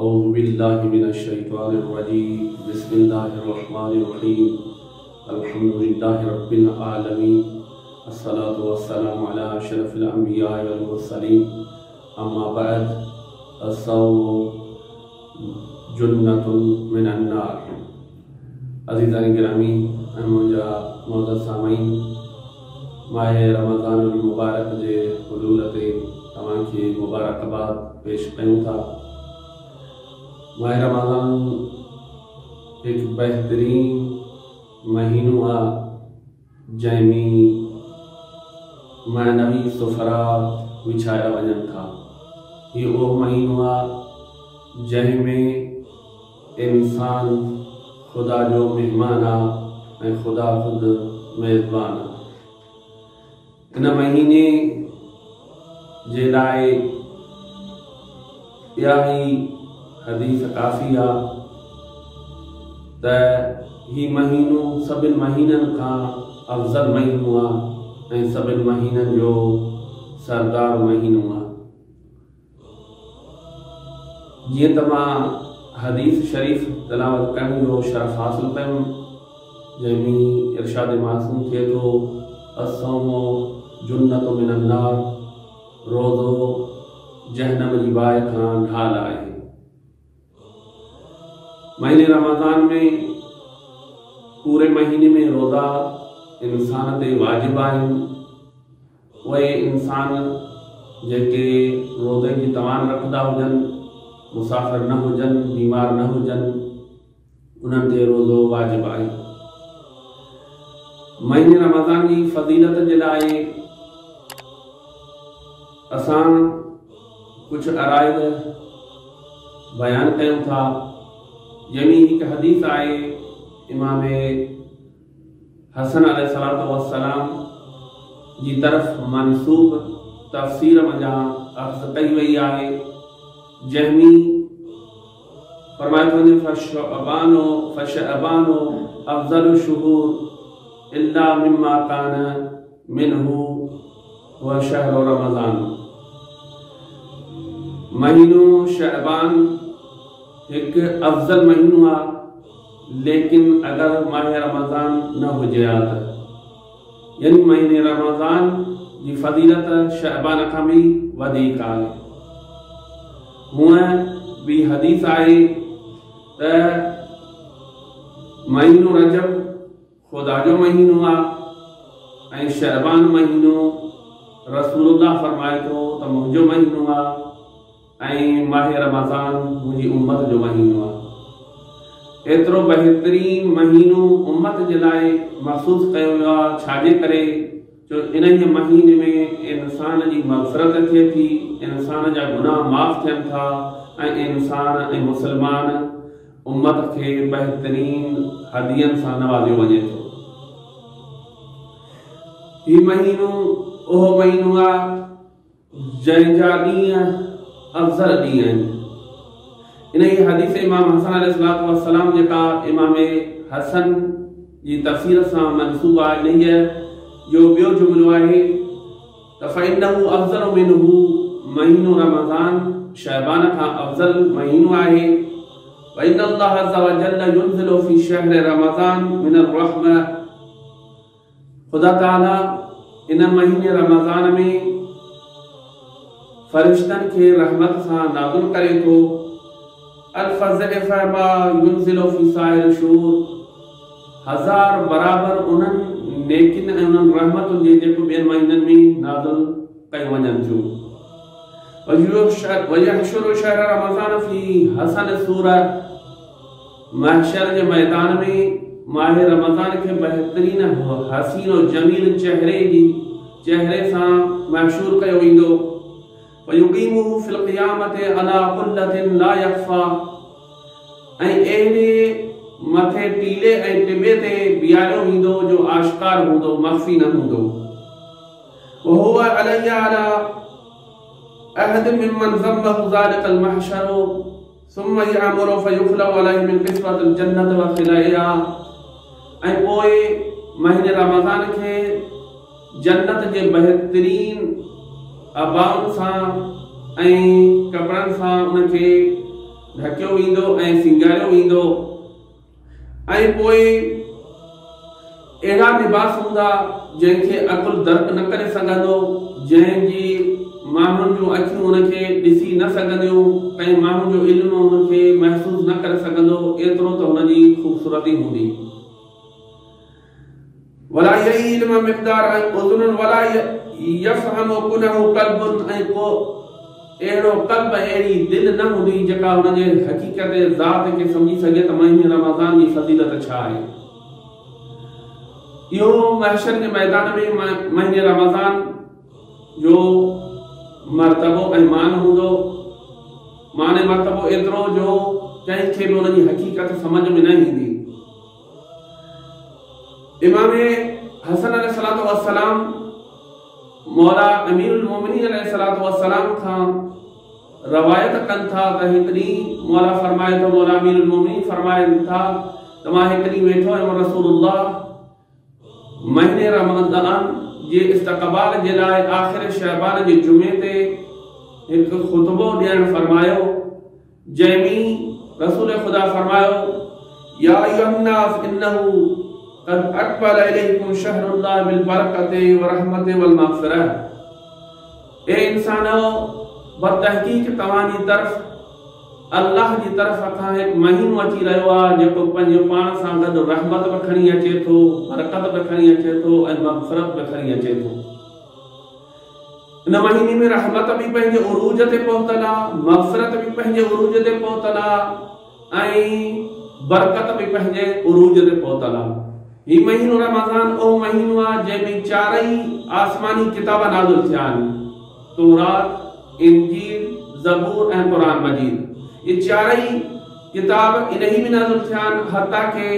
औज़ु बिल्लाहि मिनश्शैतानिर रजीम। बिस्मिल्लाहिर रहमानिर रहीम। अल्हम्दुलिल्लाहि रब्बिल आलमीन। अस्सलातु वस्सलामु अला अशरफिल अंबिया वल मुरसलीन। अम्मा बअद। अस्सौमु जुन्नतुन मिनन नार। अज़ीज़ान गिरामी, मुंहिंजा मुअज़्ज़ज़ सामीन, माह रमज़ानुल मुबारक जे हुलूल ते तव्हांखे मुबारकबाद पेश कयूं था। माह रमज़ान एक बेहतरीन महीनो आहे जंहिंमें मानवी सुफ़रा विछाया वञनि था। ये वो महीनो आहे जंहिंमें इंसान खुदा जो मेहमान आहे ऐं खुदा खुद मेज़बान आहे। इन महीने जे लाइ इहा ई हदीस काफ़ी आहे त ही महीनो सभिनि महीननि खां अफ़ज़ल महीनो आहे ऐं सभिनि महीननि जो सरदार महीनो आहे। जीअं त मां हदीस शरीफ़ तलावत करण जो शरफ़ हासिल कयुमि, जंहिंमें इरशाद मासूम थिए थो, अस्सौमु जुन्नतुन मिनन नार, रोज़ो जहन्नम जी बाहि खां ढाल आहे। महीने रमज़ान में पूरे महीने में रोज़ा इंसान ते वाजिब आहिनि। उहे इंसान जेके रोज़े जी तवान रखंदा हुजनि, मुसाफ़िर न हुजनि, बीमार न हुजनि, उन्हनि ते रोज़ो वाजिब आहे। महीने रमज़ान जी फ़ज़ीलत जे लाइ असां कुझु अराइज़ बयान कयूं था। जंहिंमें हिकु हदीस आहे इमाम हसन अलैहिस्सलातु वस्सलाम जी तरफ़ मनसूब तफ़सीर मंझां अर्ज़ कई वई आहे, जंहिंमें फरमायो वञे फशअबानो अफ़ज़लु शुहूर इल्ला मिम्मा कान मिन्हु व शहरु रमज़ान। महीनो शअबान एक अफ़ज़ल महीनो आहे, लेकिन अगर माह रमज़ान न हुजे हा त यानी महीने रमज़ान जी फ़ज़ीलत शअबान खां बि वधीक आहे। हूअं बि हदीस आहे त महीनो रजब खुदा जो महीनो आहे ऐं शअबान महीनो रसूलुल्लाह फरमाए थो त मुंहिंजो महीनो आहे ऐं माह रमज़ान मुंहिंजी उम्मत जो महीनो आहे। एतिरो बहितरीन महीनो उम्मत जे लाइ महसूस कयो वियो आहे। छाजे करे? जो इन ई महीने में इंसान जी मग़फ़िरत थिए थी, इंसान जा गुनाह माफ़ थियनि था ऐं इंसान ऐं मुसलमान उम्मत खे बहितरीन हदियनि सां नवाज़ियो वञे थो। हीउ महीनो उहो महीनो आहे जंहिंजा ॾींहं अफ़ज़ल ॾींहं आहिनि। इन ई हदीस इमाम हसन अलैहिस्सलातु वस्सलाम जेका इमाम हसन जी तफ़सीर सां मनसूब आहे, इन जो ॿियो जुमिलो आहे त फ़इन्नहु अफ़ज़लु मिन्हु, महीनो रमज़ान शअबान खां अफ़ज़ल महीनो आहे। व इन्नल्लाह अज़्ज़ व जल्ल युनज़िलु फ़ी शहरि रमज़ान मिनर रहमा, खुदा ताला इन महीने रमज़ान में फरिश्तन के रहमत सां नाज़िल करे थो। अल्फ़ ज़िअफ़ मा युनज़िलु फ़ी साइर शहूर, हज़ार बराबर उन्हनि नेकिन ऐं उन्हनि रहमतुनि जे जेको ॿियनि महीननि में नाज़िल कयूं वञनि थियूं। वयहशुरु शहर रमज़ान फ़ी हसन सूरा, महशर जे मैदान में माह रमज़ान खे बहितरीन हसीन और जमील चेहरे सां महशूर कयो वेंदो। वयुक़ीमुहु फ़िल क़ियामति अला कुल्लतिन ला यख़्फ़ा, ऐं अहिड़े मथे टीले ऐं टिबे ते बीहारियो वेंदो जो आश्कार हूंदो, मख़फ़ी न हूंदो। वहुव अलैया अला अहद मिम्मन ज़म्महु ज़ालिकल महशरु सुम्मा यअमुरु फ़युख़लउ अलैहि मिन क़िस्वतिल जन्नति व ख़िलाइहा, ऐं पोइ महीने रमज़ान खे जन्नत जे बहितरीन अबाउनि सां ऐं कपड़नि सां उनखे ढकियो वेंदो ऐं सिंगारियो वेंदो ऐं पोइ अहिड़ा लिबास हूंदा जंहिंखे अकुल दर्क न करे सघंदो, जंहिंजी माण्हुनि जूं अखियूं उनखे ॾिसी न सघंदियूं, कंहिं माण्हू जो इल्मु उनखे महसूस न करे सघंदो, एतिरो त हुनजी ख़ूबसूरती हूंदी। वला यइल्म मिक़दार उज़ुन वला यफ़हमु कुनहु क़ल्बुन, ऐं को अहिड़ो क़ल्ब अहिड़ी दिलि न हूंदी जेका हुनजे हक़ीक़त ज़ात खे सम्झी सघे त महीने रमज़ान जी फज़ीलत छा आहे। इहो महशर जे मैदान में महीने रमज़ान जो मर्तबो ऐं मान हूंदो, माने मर्तबो एतिरो जो कंहिंखे बि हुनजी हक़ीक़त समझ में न ईंदी। इमाम हसन अलैहिस्सलातु वस्सलाम मौला अमीरुल मोमिनीन अलैहिस्सलातु वस्सलाम खां रवायत कनि था त हिकु ॾींहुं मौला फरमाए थो, मौला अमीरुल मोमिनीन फरमाइनि था त मां हिकु ॾींहुं वेठो आहियां रसूलुल्लाह महीने रमज़ान जे इस्तक़बाल जे लाइ आख़िर शअबान जे जुमे ते हिकु ख़ुतबो ॾियणु फरमायो, जंहिंमें रसूल ख़ुदा फरमायो या अय्युहन्नास इन्नहु क़द अक़बल इलैकुम शहरुल्लाह बिल बरकति व रहमति वल मग़फ़िरह। ए इंसानो, बतहक़ीक़ तव्हांजी तरफ़ अल्लाह जी तरफ़ खां हिकु महीनो अची रहियो आहे जेको पंहिंजे पाण सां गॾु रहमत बि खणी अचे थो, बरकत बि खणी अचे थो ऐं मग़फ़िरत बि खणी अचे थो। इन महीने में रहमत भी पंहिंजे उरूज ते पहुतल आहे, मग़फ़िरत भी पंहिंजे उरूज ते पहुतल आहे ऐं बरकत भी पंहिंजे उरूज ते पहुतल आहे। ही महीनो रमज़ान ओ महीनो आहे जंहिंमें चारई आसमानी किताब नाज़िल थिया आहिनि, तौरात, इंजील, ज़बूर ऐं क़ुरान मजीद। ये चारई किताब इन्हीं में नाज़िल थिया आहिनि, हत्ता के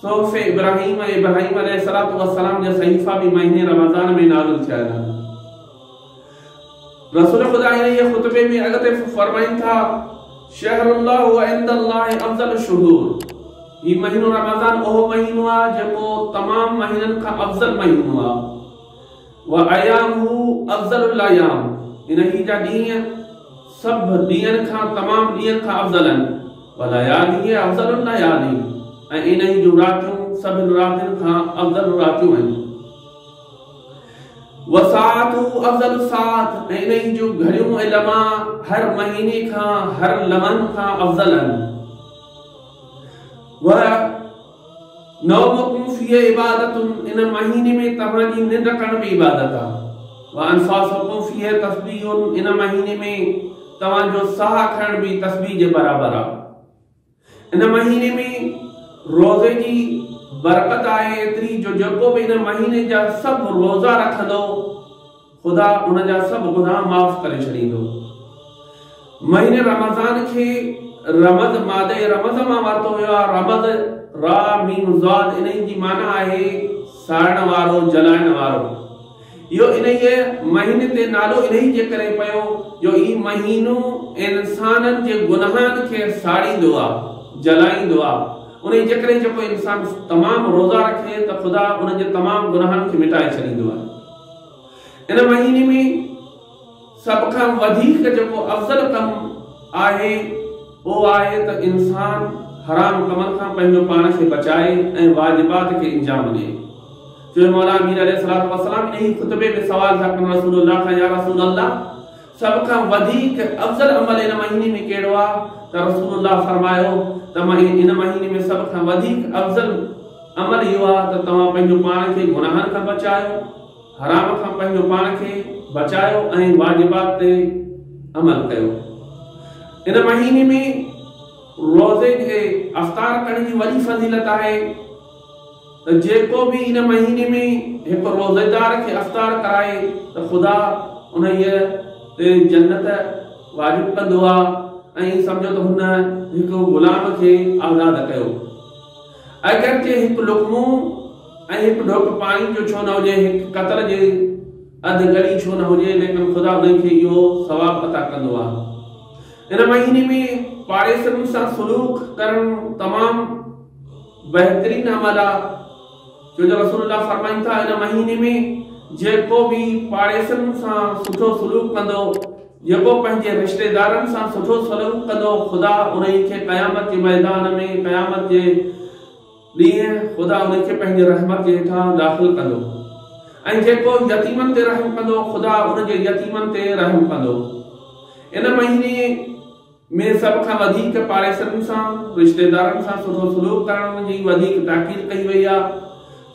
सोफ़े इब्राहिम अलैहिस्सलातु वस्सलाम जा सहीफ़ा भी महीने रमज़ान में नाज़िल थिया आहिनि। रसूल खुदा ये खुतबे में अगते फरमाइन था शहरुल्लाह व इंदल्लाह अफज़ल शुहूर। ये महीनो रमज़ान ओ महीनो आहे जेको तमाम महीननि खां अफज़ल महीनो आहे। व अयामहु अफज़लुल अयाम, इन्ही जा ॾींहं सब ॾींहनि खां तमाम ॾींहनि खां अफज़ल आहिनि। व लयाली अफज़लुल लयाली, ऐं इन्ही जूं रातियूं सभिनि रातियुनि खां अफज़ल रातियूं आहिनि। वसातु अफज़ल सात, ऐं इन्ही जूं घड़ियूं ऐं लम्हा हर महीने खां हर लम्हनि खां अफज़ल आहिनि। व नौमुकुम फी इबादतुन, इन महीने में तव्हांजी निंड करण भी इबादत आहे। व अनफासुकुम फी तस्बीहुन, इन महीने में तव्हांजो साह खणण भी तस्बीह जे बराबर आहे। इन महीने में रोज़े जी बरकत आहे एतिरी जो जेको भी इन महीने जा सब रोज़ा रखंदो खुदा उन जा सब गुनाह माफ़ करे छॾींदो। महीने रमज़ान के रमज़ मादे रमज़ मां वरितो वियो आहे। रमज़ रा मीम ज़ाद, इन जी माना आहे साड़ण वारो, जलाइण वारो। यो इन महीने ते नालो इन जे करे पयो जो ई महीनो इंसाननि जे गुनाहनि खे साड़ींदो आहे, जलाईंदो आहे। उन जे करे जेको इंसान तमाम रोज़ा रखे त खुदा उन जे तमाम गुनाहनि खे मिटाए छॾींदो आहे। इन महीने में सब खां वधीक जेको अफज़ल कम आहे वो आहे त इंसान हराम कमनि खां पंहिंजो पाण खे बचाए ऐं वाजिबात खे इंजाम ॾिए। जो मौला अमीर अलैहिस्सलातु वस्सलाम इन खुतबे में सवाल था कनि रसूलुल्लाह खां, या रसूलल्लाह सब खां वधीक अफज़ल अमल इन महीने में कहिड़ो आहे? त रसूलुल्लाह फरमायो त इन महीने में सब खां वधीक अफज़ल अमल इहो आहे त तव्हां पंहिंजो पाण खे गुनाहनि खां बचायो, हराम खां पंहिंजो पाण खे बचायो ऐं वाजिबात ते अमल कयो। इन महीने में रोज़े के अफ्तार करण जी वॾी फज़ीलत आहे त जेको भी इन महीने में एक रोज़ेदार के अफ्तार कराए त खुदा उन ते जन्नत वाजिब कंदो आहे ऐं सम्झो त हुन हिकु गुलाम खे आज़ाद कयो। अगरचे हिकु लुक़मो ऐं हिकु ढोक पाणी जो छो न हुजे, हिकु कतर जे अधु गड़ी छो न हुजे, लेकिन खुदा उन खे इहो सवाब अता कंदो आहे। इन महीने में पाड़ेसरनि सां सुलूक करण तमाम बेहतरीन अमल आहे। जो रसूलुल्लाह फरमाइनि था इन महीने में जेको भी पाड़ेसरनि सां सुठो सुलूक कंदो जेको पंहिंजे रिश्तेदारनि सां सुठो सलूक कंदो ख़ुदा उन्हनि खे क़यामत जे मैदान में क़यामत जे ॾींहुं ख़ुदा उन्हनि खे पंहिंजे रहमत जे हेठां दाख़िल कंदो। ऐं जेको यतीमनि ते रहम कंदो ख़ुदा उनजे यतीमनि ते रहम कंदो। इन महीने में सब खां वधीक पाड़ेसरनि सां रिश्तेदारनि सां सुठो सलूक करण जी वधीक ताकीद कई वई आहे।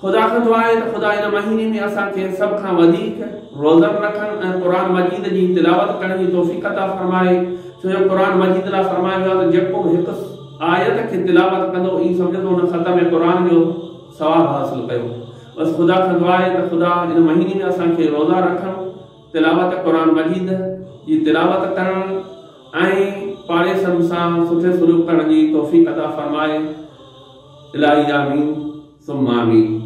ख़ुदा खां दुआ आहे त ख़ुदा इन महीने में असांखे सब खां वधीक रोज़न रखण ऐं क़ुरान मजीद जी तिलावत करण जी तौफ़ीक़ अता फरमाए। छो जो क़ुरान मजीद लाइ फरमायो वियो आहे त जेको हिकु आयत खे तिलावत कंदो ई सम्झंदो हुन ख़तम क़ुरान जो सवाब हासिल कयो। बस ख़ुदा खां दुआ आहे त ख़ुदा इन महीने में असांखे रोज़ा रखण, तिलावत क़ुरान मजीद जी तिलावत करण ऐं पाड़ेसरनि सां सुठे सलूक करण जी तौफ़ीक़ अता फरमाए। इलाही आमीन सुम्मा आमीन।